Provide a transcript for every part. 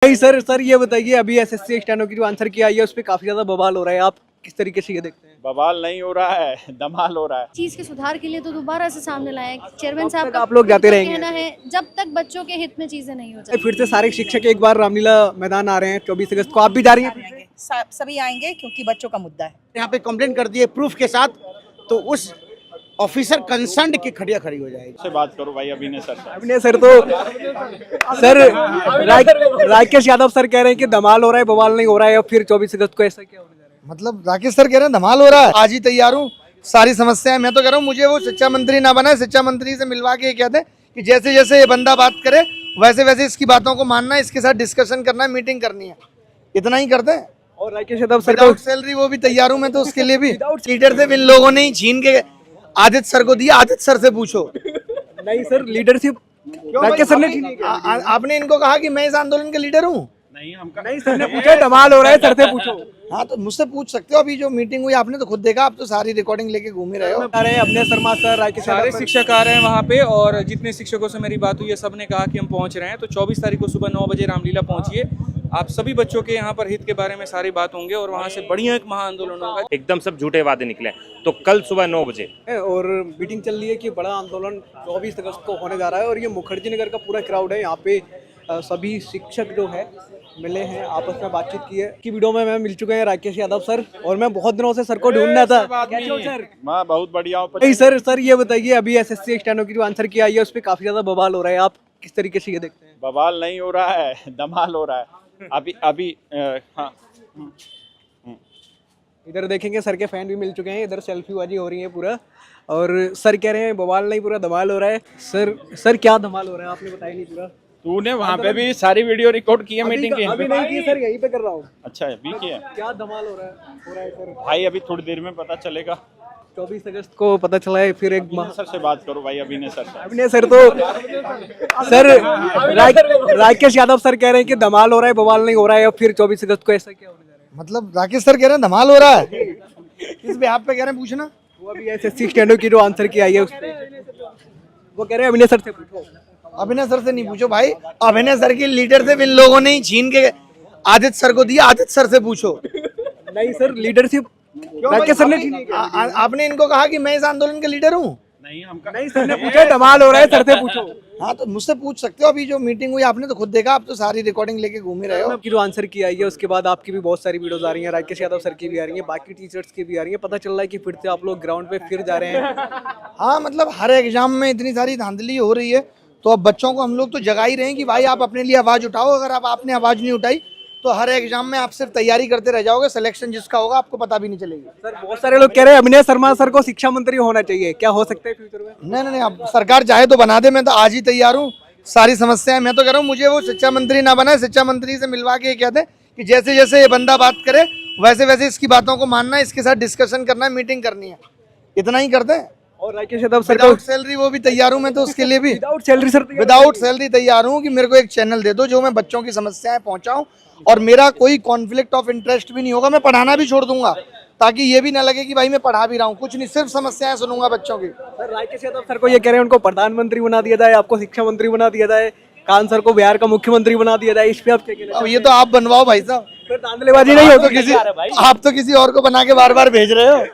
नहीं सर ये बताइए, अभी एसएससी स्टेनो की जो आंसर की आई है उस पर काफी ज्यादा बवाल हो रहा है, आप किस तरीके से ये देखते हैं? बवाल नहीं हो रहा है, धमाल हो रहा है। चीज के सुधार के लिए तो दोबारा से सामने लाया है चेयरमैन साहब का। आप लोग जाते रहेंगे? कहना है जब तक बच्चों के हित में चीजें नहीं हो जाती। फिर से सारे शिक्षक एक बार रामलीला मैदान आ रहे हैं 24 अगस्त को, आप भी जा रही हैं? सभी आएंगे क्योंकि बच्चों का मुद्दा है। यहाँ पे कंप्लेंट कर दिए प्रूफ के साथ, तो उस ऑफिसर कंसर्न की खड़िया खड़ी हो जाएगी। से बात करो भाई अभिनय सर से। अभिनय सर तो सर राकेश यादव सर कह रहे हैं कि धमाल हो रहा है, बवाल नहीं हो रहा है, और फिर 24 अगस्त को ऐसा क्या होने जा रहा है? मतलब राकेश सर कह रहे हैं धमाल हो रहा है, आज ही तैयार हूँ सारी समस्याएं। मैं तो कह रहा हूँ मुझे वो शिक्षा मंत्री ना बनाए, शिक्षा मंत्री से मिलवा के ये कहते हैं कि जैसे जैसे ये बंदा बात करे वैसे वैसे इसकी बातों को मानना है, इसके साथ डिस्कशन करना है, मीटिंग करनी है, इतना ही करते हैं। और Rakesh Yadav sir without salary वो भी तैयार हूँ मैं तो उसके लिए भी। लीडरशिप इन लोगों ने ही छीन के आदित्य सर को दिया, आदित्य सर से पूछो। नहीं सर, लीडरशिप राकेश सर ने छीनी है। आपने इनको कहा कि मैं इस आंदोलन के लीडर हूँ? नहीं सर ने पूछा धमाल हो रहा है, सर से पूछो। हाँ तो मुझसे पूछ सकते हो, अभी जो मीटिंग हुई आपने तो खुद देखा, आप तो सारी रिकॉर्डिंग लेके घूम ही रहे हो। अरे अपने शर्मा सर, राकेश सारे शिक्षक आ रहे हैं वहाँ पे, और जितने शिक्षकों से मेरी बात हुई है सब ने कहा कि हम पहुँच रहे हैं। तो 24 तारीख को सुबह 9 बजे रामलीला पहुँचिए। आप सभी बच्चों के यहाँ पर हित के बारे में सारी बात होंगे और वहाँ से बढ़िया एक महाआंदोलन होगा। एकदम सब झूठे वादे निकले। तो कल सुबह 9 बजे और मीटिंग चल रही है कि बड़ा आंदोलन 24 अगस्त को होने जा रहा है, और ये मुखर्जी नगर का पूरा क्राउड है। यहाँ पे सभी शिक्षक जो है मिले हैं, आपस में बातचीत की है। की वीडियो में मैं मिल चुके हैं राकेश यादव सर, और मैं बहुत दिनों से सर को ढूंढ रहा था। कैसे हो सर? मैं बहुत बढ़िया हूँ। नहीं सर ये बताइए, अभी एसएससी स्टेनो की जो आंसर की आई है उस पर काफी ज्यादा बवाल हो रहा है, आप किस तरीके से ये देखते हैं? बवाल नहीं हो रहा है, धमाल हो रहा है। अभी हाँ। इधर देखेंगे सर के फैन भी मिल चुके हैं, इधर सेल्फी बाजी हो रही है पूरा, और सर कह रहे हैं बवाल नहीं, पूरा धमाल हो रहा है। सर क्या धमाल हो रहा है, आपने बताया नहीं पूरा। तूने वहाँ पे भी सारी वीडियो रिकॉर्ड की है मीटिंग की? अभी नहीं की सर, यहीं पे कर रहा हूँ। अच्छा अभी की है? क्या धमाल हो रहा है सर? भाई अभी थोड़ी देर में पता चलेगा। 24 अगस्त को पता चला है। फिर एक सर से बात करो भाई अभिनय सर से। अभिनय सर तो सर राकेश यादव सर कह रहे हैं कि धमाल हो रहा है, बवाल नहीं हो रहा है, और फिर 24 अगस्त को ऐसा क्या होने जा रहा है? मतलब राकेश सर कह रहे हैं धमाल हो रहा है, इस बिहाफ पे कह रहे हैं पूछना। वो अभी एसएससी स्टेनो की जो आंसर की आई है उस पे वो कह रहे हैं अभिनय सर से पूछो। अभिनय सर से नहीं पूछो भाई, अभिनय सर की लीडरशिप इन लोगों ने ही छीन के आदित्य सर को दिया, आदित्य सर से पूछो। नहीं सर, लीडरशिप राकेश सर ने छीनी है। आपने इनको कहा कि मैं इस आंदोलन के लीडर हूँ? नहीं सर ने पूछा धमाल हो रहा है, सर से पूछो। हाँ तो मुझसे पूछ सकते हो, अभी जो मीटिंग हुई आपने तो खुद देखा, आप तो सारी रिकॉर्डिंग लेके घूम ही रहे हो। आपकी जो आंसर की आई है उसके बाद आपकी भी बहुत सारी वीडियोस आ रही हैं, राकेश यादव सर की भी आ रही है, बाकी टीचर्स की भी आ रही है। पता चल रहा है कि फिर से आप लोग ग्राउंड पे फिर जा रहे हैं। हाँ मतलब हर एग्जाम में इतनी सारी धांधली हो रही है, तो अब बच्चों को हम लोग तो जगा ही रहे हैं कि भाई आप अपने लिए आवाज उठाओ। अगर आपने आवाज नहीं उठाई तो हर एग्जाम में आप सिर्फ तैयारी करते रह जाओगे, सिलेक्शन जिसका होगा आपको पता भी नहीं चलेगी। सर बहुत सारे लोग कह रहे हैं अभिनय शर्मा सर को शिक्षा मंत्री होना चाहिए, क्या हो सकता है फ्यूचर में? नहीं, अब सरकार चाहे तो बना दे, मैं तो आज ही तैयार हूँ सारी समस्याएं। मैं तो कह रहा हूँ मुझे वो शिक्षा मंत्री ना बनाए, शिक्षा मंत्री से मिलवा के ये कहते हैं कि जैसे जैसे ये बंदा बात करे वैसे वैसे इसकी बातों को मानना है, इसके साथ डिस्कशन करना है, मीटिंग करनी है, इतना ही करते हैं। और Rakesh Yadav sir without salary वो भी तैयार हूँ मैं तो उसके लिए भी। Without salary sir, without salary तैयार हूँ कि मेरे को एक चैनल दे दो जो मैं बच्चों की समस्याएं पहुंचाऊं, और मेरा कोई कॉन्फ्लिक्ट ऑफ इंटरेस्ट भी नहीं होगा। मैं पढ़ाना भी छोड़ दूंगा ताकि ये भी ना लगे कि भाई मैं पढ़ा भी रहा हूँ, कुछ नहीं, सिर्फ समस्याएं सुनूंगा बच्चों की। सर राकेश यादव सर को ये कह रहे हैं उनको प्रधानमंत्री बना दिया जाए, आपको शिक्षा मंत्री बना दिया जाए, कान सर को बिहार का मुख्यमंत्री बना दिया जाए, इस पे आप क्या कहना? अब ये तो आप बनवाओ भाई साहब, फिर धांधलेबाजी नहीं हो तो किसी आप तो किसी और को बना के बार बार भेज रहे हो।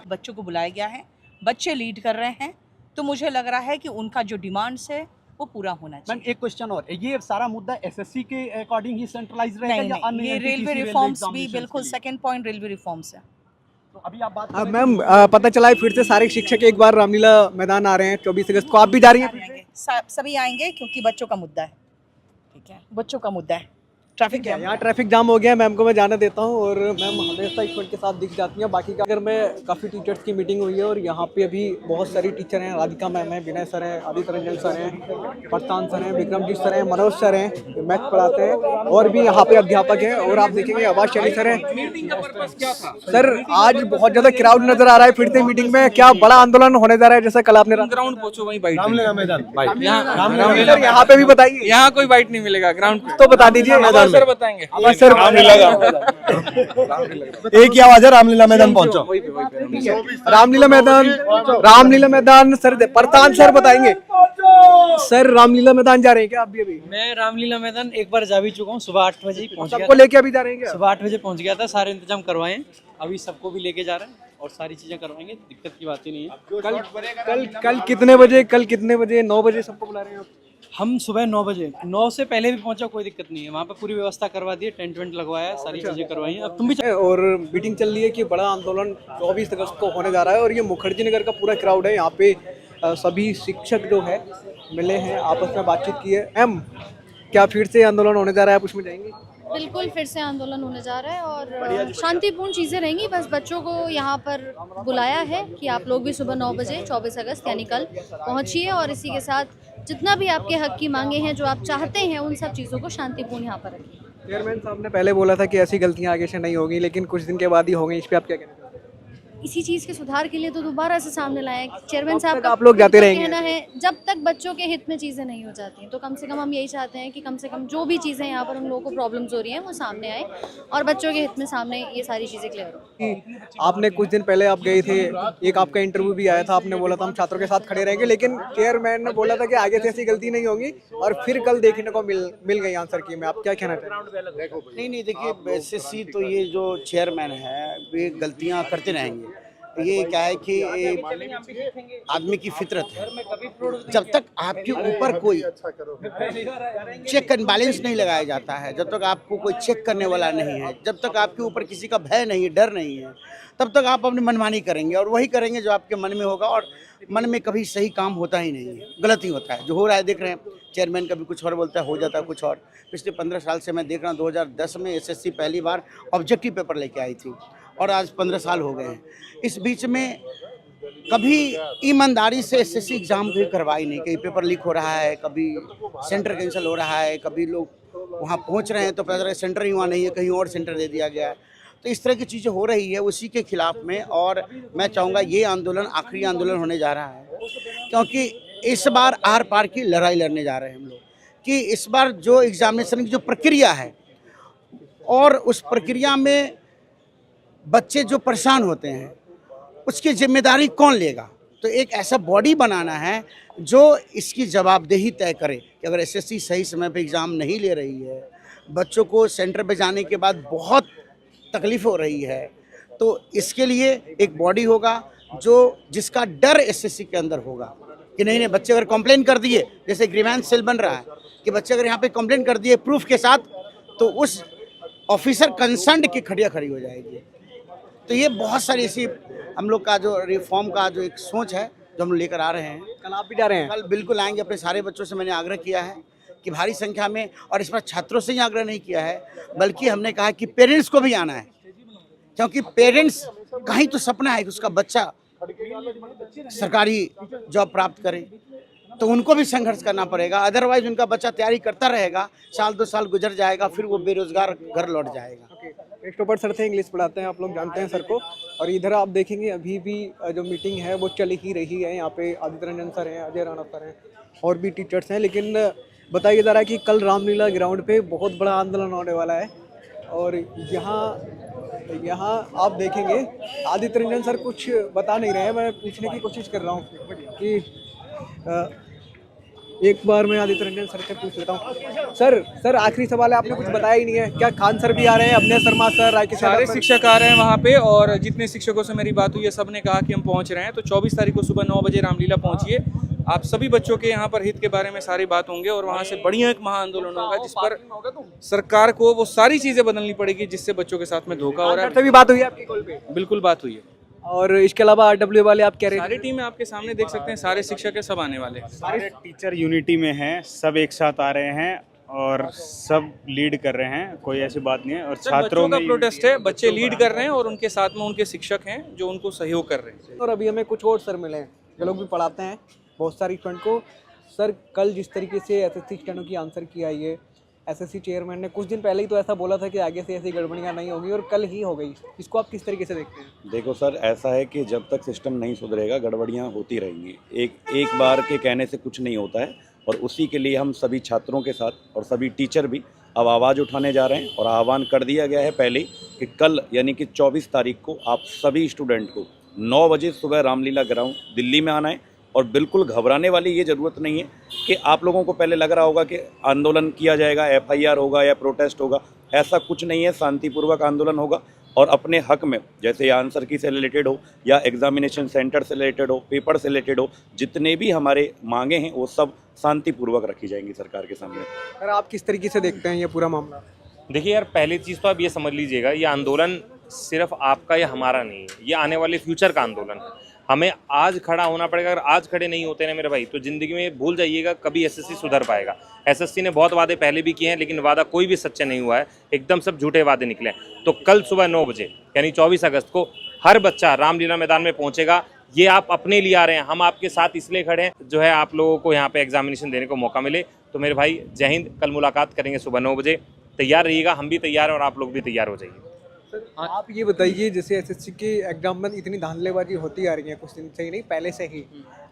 बच्चों को बुलाया गया है, बच्चे लीड कर रहे हैं, तो मुझे लग रहा है कि उनका जो डिमांड्स है वो पूरा होना चाहिए। मैम एक क्वेश्चन और, ये सारा मुद्दा एसएससी के अकॉर्डिंग ही सेंट्रलाइज रहेगा या अन्य ये रेलवे रिफॉर्म्स भी, बिल्कुल सेकंड पॉइंट रेलवे रिफॉर्म्स है। तो अभी आप बात मैम पता चला है फिर से सारे शिक्षक एक बार रामलीला मैदान आ रहे हैं 24 अगस्त को, आप भी जा रही हैं? सभी आएंगे क्योंकि बच्चों का मुद्दा है। ठीक है, बच्चों का मुद्दा है। ट्रैफिक जैम, यहाँ ट्रैफिक जाम हो गया है, मैम को मैं जाने देता हूँ, और मैम हमेशा स्टूडेंट के साथ दिख जाती हैं। बाकी का अगर मैं काफ़ी टीचर्स की मीटिंग हुई है, और यहाँ पे अभी बहुत सारी टीचर हैं, राधिका मैम है, विनय सर हैं, आदित्य रंजन सर हैं, प्रशांत सर हैं, विक्रमजीत सर हैं, मनोज सर हैं, मैथ पढ़ाते हैं, और भी यहाँ पे अध्यापक हैं। और आप देखेंगे आवाज शैली सर हैं। सर आज बहुत ज़्यादा क्राउड नजर आ रहा है, फिर से मीटिंग में क्या बड़ा आंदोलन होने जा रहा है जैसा कल आपने? ग्राउंड पहुंचो, वहीं बाइट यहाँ पे भी बताइए, यहाँ कोई बाइट नहीं मिलेगा ग्राउंड पे, तो बता दीजिए। सर बताएंगे। सर एक ही आवाज है, रामलीला मैदान पहुंचो। रामलीला मैदान सर प्रशांत सर बताएंगे। सर रामलीला मैदान जा रहे हैं क्या आप भी अभी? मैं रामलीला मैदान एक बार जा भी चुका हूँ। सुबह 8 बजे ही पहुँच गया सबको लेके अभी जा रहे हैं क्या? सुबह 8 बजे पहुँच गया था, सारे इंतजाम करवाए हैं, अभी सबको भी लेके जा रहे हैं और सारी चीजें करवाएंगे, दिक्कत की बात ही नहीं है। कल कितने बजे? 9 बजे सबको बुला रहे हैं आप? हम सुबह 9 बजे, 9 से पहले भी पहुंचा, कोई दिक्कत नहीं है। वहाँ पे पूरी व्यवस्था करवा दी है, टेंट वेंट लगवाया है, सारी चीजें करवाई हैं। अब तुम भी और मीटिंग चल रही है कि बड़ा आंदोलन 24 अगस्त को होने जा रहा है और ये मुखर्जी नगर का पूरा क्राउड है यहाँ पे। सभी शिक्षक जो है मिले हैं, आपस में बातचीत की है। क्या फिर से आंदोलन होने जा रहा है, आप उसमें जाएंगे? बिल्कुल फिर से आंदोलन होने जा रहा है और शांतिपूर्ण चीज़ें रहेंगी। बस बच्चों को यहाँ पर बुलाया है कि आप लोग भी सुबह 9 बजे 24 अगस्त यानी कल पहुँचिए और इसी के साथ जितना भी आपके हक की मांगे हैं, जो आप चाहते हैं, उन सब चीज़ों को शांतिपूर्ण यहाँ पर रखिए। चेयरमैन साहब ने पहले बोला था कि ऐसी गलतियाँ आगे से नहीं होगी, लेकिन कुछ दिन के बाद ही हो गई। इस पर आप क्या कहना चाहते हैं? इसी चीज़ के सुधार के लिए तो दोबारा से सामने लाए हैं। चेयरमैन साहब का आप लोग जाते रहेंगे? कहना है जब तक बच्चों के हित में चीज़ें नहीं हो जाती हैं, तो कम से कम हम यही चाहते हैं कि कम से कम जो भी चीज़ें यहाँ पर उन लोगों को प्रॉब्लम्स हो रही हैं वो सामने आए और बच्चों के हित में सामने ये सारी चीज़ें क्लियर हो। आपने कुछ दिन पहले आप गए थे, एक आपका इंटरव्यू भी आया था, आपने बोला था हम छात्रों के साथ खड़े रहेंगे, लेकिन चेयरमैन ने बोला था कि आगे से ऐसी गलती नहीं होगी और फिर कल देखने को मिल गई आंसर की में। आप क्या कहना चाहते हैं? नहीं देखिए, एसएससी तो ये जो चेयरमैन है वे गलतियां करते रहेंगे। ये क्या है कि आदमी की फितरत है। जब तक आपके ऊपर कोई चेक एंड बैलेंस नहीं लगाया जाता है, जब तक आपको कोई चेक करने वाला नहीं है, जब तक आपके ऊपर किसी का भय नहीं, डर नहीं है, तब तक आप अपनी मनमानी करेंगे और वही करेंगे जो आपके मन में होगा। और मन में कभी सही काम होता ही नहीं है, गलत ही होता है। जो हो रहा है देख रहे हैं, चेयरमैन कभी कुछ और बोलता है, हो जाता है कुछ और। पिछले 15 साल से मैं देख रहा हूँ, 2010 में एसएससी पहली बार ऑब्जेक्टिव पेपर लेके आई थी और आज 15 साल हो गए हैं। इस बीच में कभी ईमानदारी से एसएससी एग्ज़ाम भी करवाई नहीं। कहीं पेपर लीक हो रहा है, कभी सेंटर कैंसिल हो रहा है, कभी लोग वहाँ पहुँच रहे हैं तो पता चला सेंटर ही वहाँ नहीं है, कहीं और सेंटर दे दिया गया है। तो इस तरह की चीज़ें हो रही है, उसी के खिलाफ में। और मैं चाहूँगा ये आंदोलन आखिरी आंदोलन होने जा रहा है, क्योंकि इस बार आर पार की लड़ाई लड़ने जा रहे हैं हम लोग कि इस बार जो एग्जामिनेशन की जो प्रक्रिया है और उस प्रक्रिया में बच्चे जो परेशान होते हैं उसकी जिम्मेदारी कौन लेगा। तो एक ऐसा बॉडी बनाना है जो इसकी जवाबदेही तय करे कि अगर एसएससी सही समय पे एग्ज़ाम नहीं ले रही है, बच्चों को सेंटर पे जाने के बाद बहुत तकलीफ हो रही है, तो इसके लिए एक बॉडी होगा जिसका डर एसएससी के अंदर होगा कि नहीं बच्चे अगर कंप्लेन कर दिए, जैसे ग्रीवेंस सेल बन रहा है कि बच्चे अगर यहाँ पे कंप्लेन कर दिए प्रूफ के साथ, तो उस ऑफिसर कंसर्न्ड की खड़िया खड़ी हो जाएगी। तो ये बहुत सारी ऐसी हम लोग का जो रिफॉर्म का जो एक सोच है जो हम लेकर आ रहे हैं। कल आप भी जा रहे हैं? कल बिल्कुल आएंगे। अपने सारे बच्चों से मैंने आग्रह किया है कि भारी संख्या में, और इस बार छात्रों से ही आग्रह नहीं किया है बल्कि हमने कहा कि पेरेंट्स को भी आना है, क्योंकि पेरेंट्स का ही तो सपना है कि उसका बच्चा सरकारी जॉब प्राप्त करे, तो उनको भी संघर्ष करना पड़ेगा। अदरवाइज उनका बच्चा तैयारी करता रहेगा, साल 2 साल गुजर जाएगा, फिर वो बेरोजगार घर लौट जाएगा। क्रिस्टोफर सर थे, इंग्लिश पढ़ाते हैं, आप लोग जानते हैं सर को। और इधर आप देखेंगे अभी भी जो मीटिंग है वो चल ही रही है। यहाँ पे आदित्य रंजन सर हैं, अजय राणा सर हैं और भी टीचर्स हैं। लेकिन बताया जा रहा है कि कल रामलीला ग्राउंड पे बहुत बड़ा आंदोलन होने वाला है। और यहाँ आप देखेंगे आदित्य रंजन सर कुछ बता नहीं रहे हैं। मैं पूछने की कोशिश कर रहा हूँ कि एक बार मैं आदित्य रंजन सर से पूछ लेता हूँ। सर आखिरी सवाल है, आपने कुछ बताया ही नहीं है। क्या खान सर भी आ रहे हैं, अभिनय शर्मा सर, सारे शिक्षक आ रहे हैं वहाँ पे और जितने शिक्षकों से मेरी बात हुई है सब ने कहा कि हम पहुँच रहे हैं। तो 24 तारीख को सुबह 9 बजे रामलीला पहुँचिए। आप सभी बच्चों के यहाँ पर हित के बारे में सारी बात होंगे और वहाँ से बढ़िया एक महाआंदोलन होगा जिस पर सरकार को वो सारी चीज़ें बदलनी पड़ेगी जिससे बच्चों के साथ में धोखा हो रहा है। तभी बात हुई है आपकी कॉल पे? बिल्कुल बात हुई है। और इसके अलावा आरडब्ल्यू वाले आप कह रहे हैं? सारी टीम आपके सामने देख सकते हैं, सारे शिक्षक है, सब आने वाले। सारे टीचर यूनिटी में हैं, सब एक साथ आ रहे हैं और सब लीड कर रहे हैं, कोई ऐसी बात नहीं है। और छात्रों का प्रोटेस्ट है, बच्चे लीड कर रहे हैं और उनके साथ में उनके शिक्षक हैं जो उनको सहयोग कर रहे हैं। और अभी हमें कुछ और सर मिले हैं जो लोग भी पढ़ाते हैं बहुत सारी स्टूडेंट को। सर कल जिस तरीके से एसएससी स्टूडेंटों की आंसर की आई है, एसएससी चेयरमैन ने कुछ दिन पहले ही तो ऐसा बोला था कि आगे से ऐसी गड़बड़ियाँ नहीं होगी और कल ही हो गई। इसको आप किस तरीके से देखते हैं? देखो सर, ऐसा है कि जब तक सिस्टम नहीं सुधरेगा गड़बड़ियाँ होती रहेंगी। एक बार के कहने से कुछ नहीं होता है और उसी के लिए हम सभी छात्रों के साथ और सभी टीचर भी अब आवाज़ उठाने जा रहे हैं और आह्वान कर दिया गया है पहले ही कि कल यानी कि 24 तारीख को आप सभी स्टूडेंट को 9 बजे सुबह रामलीला ग्राउंड दिल्ली में आना है और बिल्कुल घबराने वाली ये ज़रूरत नहीं है कि आप लोगों को पहले लग रहा होगा कि आंदोलन किया जाएगा, FIR होगा या प्रोटेस्ट होगा। ऐसा कुछ नहीं है, शांतिपूर्वक आंदोलन होगा और अपने हक में, जैसे आंसर की से रिलेटेड हो या एग्जामिनेशन सेंटर से रिलेटेड हो, पेपर से रिलेटेड हो, जितने भी हमारे मांगे हैं वो सब शांतिपूर्वक रखी जाएंगी सरकार के सामने। सर आप किस तरीके से देखते हैं ये पूरा मामला? देखिए यार, पहली चीज़ तो आप ये समझ लीजिएगा, ये आंदोलन सिर्फ आपका या हमारा नहीं है, ये आने वाले फ्यूचर का आंदोलन है। हमें आज खड़ा होना पड़ेगा। अगर आज खड़े नहीं होते ना मेरे भाई, तो ज़िंदगी में भूल जाइएगा कभी SSC सुधर पाएगा। SSC ने बहुत वादे पहले भी किए हैं, लेकिन वादा कोई भी सच्चा नहीं हुआ है, एकदम सब झूठे वादे निकले हैं। तो कल सुबह 9 बजे यानी 24 अगस्त को हर बच्चा रामलीला मैदान में पहुंचेगा। ये आप अपने लिए आ रहे हैं, हम आपके साथ इसलिए खड़े हैं जो है आप लोगों को यहाँ पे एग्जामिनेशन देने को मौका मिले। तो मेरे भाई जय हिंद, कल मुलाकात करेंगे सुबह 9 बजे। तैयार रहिएगा, हम भी तैयार हैं और आप लोग भी तैयार हो जाइए। सर आप ये बताइए, जैसे SSC के एग्जाम में इतनी धांधलेबाजी होती आ रही है कुछ दिन से ही नहीं, पहले से ही।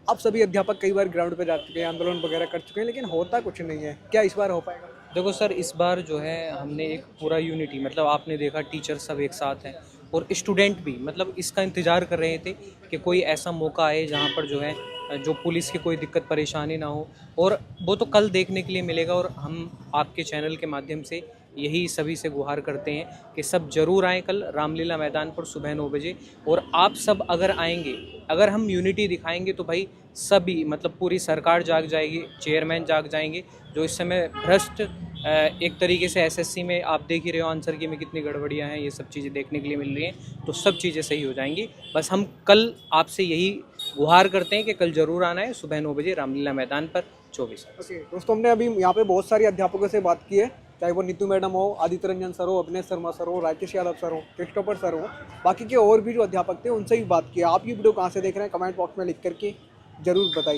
अब सभी अध्यापक कई बार ग्राउंड पे जा चुके हैं, आंदोलन वगैरह कर चुके हैं, लेकिन होता कुछ नहीं है। क्या इस बार हो पाएगा? देखो सर, इस बार जो है हमने एक पूरा यूनिटी, मतलब आपने देखा टीचर सब एक साथ हैं और स्टूडेंट भी, मतलब इसका इंतज़ार कर रहे थे कि कोई ऐसा मौका आए जहाँ पर जो है जो पुलिस की कोई दिक्कत परेशानी ना हो, और वो तो कल देखने के लिए मिलेगा। और हम आपके चैनल के माध्यम से यही सभी से गुहार करते हैं कि सब जरूर आएँ कल रामलीला मैदान पर सुबह 9 बजे। और आप सब अगर आएंगे, अगर हम यूनिटी दिखाएंगे तो भाई सभी, मतलब पूरी सरकार जाग जाएगी, चेयरमैन जाग जाएंगे। जो इस समय भ्रष्ट एक तरीके से SSC में आप देख ही रहे हो आंसर की में कितनी गड़बड़ियाँ हैं, ये सब चीज़ें देखने के लिए मिल रही हैं। तो सब चीज़ें सही हो जाएंगी। बस हम कल आपसे यही गुहार करते हैं कि कल ज़रूर आना है सुबह 9 बजे रामलीला मैदान पर 24। ओके दोस्तों, हमने अभी यहाँ पे बहुत सारे अध्यापकों से बात की है, चाहे वो नीतू मैडम हो, आदित्य रंजन सर हो, अभिनय शर्मा सर हो, राकेश यादव सर हो, क्रिस्टोफर सर हो, बाकी के और भी जो अध्यापक थे उनसे भी बात की है। आप ये वीडियो कहाँ से देख रहे हैं कमेंट बॉक्स में लिख करके ज़रूर बताइए।